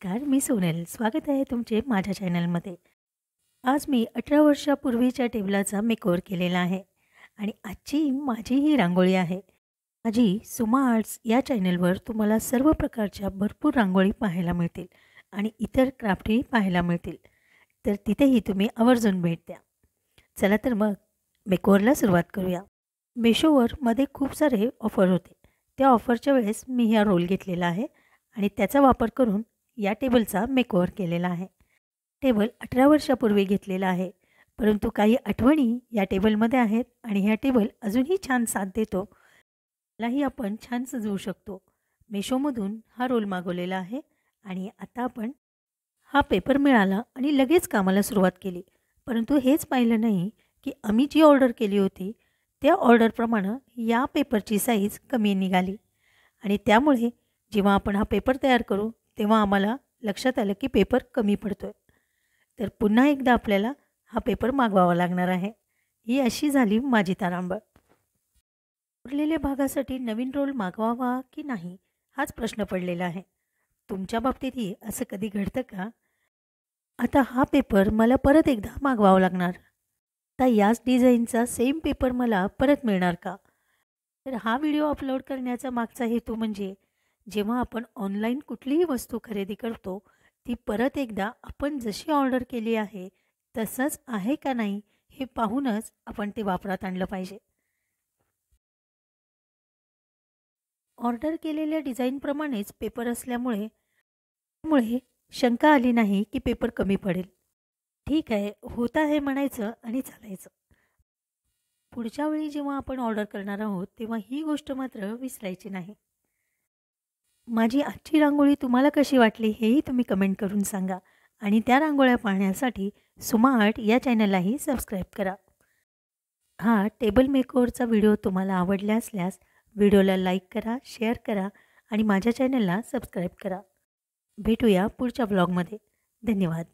नमस्कार, मी सोनल. स्वागत आहे तुमचे माझ्या चॅनलमध्ये. आज मी 18 वर्षापूर्वीच्या टेबलाचा मेकओव्हर केलेला आहे आणि आजची माझी ही रांगोळी आहे. माझी सुमा आर्ट्स या चॅनलवर तुम्हाला सर्व प्रकारच्या भरपूर रांगोळी पाहायला मिळतील आणि इतर क्राफ्टही पाहायला मिळतील. तर तिथेही तुम्ही आवर्जून भेट द्या. चला तर मग मेकओव्हरला सुरुवात करूया. मेशोवर मध्ये खूप सारे ऑफर होते. त्या ऑफरच्या वेळेस मी हा रोल घेतलेला आहे आणि त्याचा वापर करून या टेबलचा मेकओव्हर केलेला आहे. टेबल 18 वर्षापूर्वी घेतलेला आहे, परंतु काही आठवणी या टेबलमध्ये आहेत आणि ह्या टेबल अजूनही छान साथ देतो. त्यालाही आपण छान सजवू शकतो. मेशोमधून हा रोल मागवलेला आहे आणि आता आपण हा पेपर मिळाला आणि लगेच कामाला सुरुवात केली. परंतु हेच पाहिलं नाही की आम्ही जी ऑर्डर केली होती त्या ऑर्डरप्रमाणे या पेपरची साईज कमी निघाली आणि त्यामुळे जेव्हा आपण हा पेपर तयार करू तेव्हा आम्हाला लक्षात आलं की पेपर कमी पडतो आहे. तर पुन्हा एकदा आपल्याला हा पेपर मागवावा लागणार आहे. ही अशी झाली माझी तारांबळ. उरलेल्या भागासाठी नवीन रोल मागवावा की नाही हाच प्रश्न पडलेला आहे. तुमच्या बाबतीतही असं कधी घडतं का? आता हा पेपर मला परत एकदा मागवावा लागणार. आता याच डिझाईनचा सेम पेपर मला परत मिळणार का? तर हा व्हिडिओ अपलोड करण्याचा मागचा हेतू म्हणजे जेव्हा आपण ऑनलाईन कुठलीही वस्तू खरेदी करतो ती परत एकदा आपण जशी ऑर्डर केली आहे तसंच आहे का नाही हे पाहूनच आपण ते वापरात आणलं पाहिजे. ऑर्डर केलेल्या डिझाईनप्रमाणेच पेपर असल्यामुळे त्यामुळे शंका आली नाही की पेपर कमी पडेल. ठीक आहे, होत आहे म्हणायचं आणि चालायचं. पुढच्या वेळी जेव्हा आपण ऑर्डर करणार आहोत तेव्हा ही गोष्ट मात्र विसरायची नाही. माझी आजची रांगोळी तुम्हाला कशी वाटली हेही तुम्ही कमेंट करून सांगा आणि त्या रांगोळ्या पाहण्यासाठी सुमा आर्ट या चॅनललाही सबस्क्राईब करा. हा टेबल मेकओव्हरचा व्हिडिओ तुम्हाला आवडला असल्यास व्हिडिओला लाईक करा, शेअर करा आणि माझ्या चॅनलला सबस्क्राईब करा. भेटूया पुढच्या ब्लॉगमध्ये. धन्यवाद.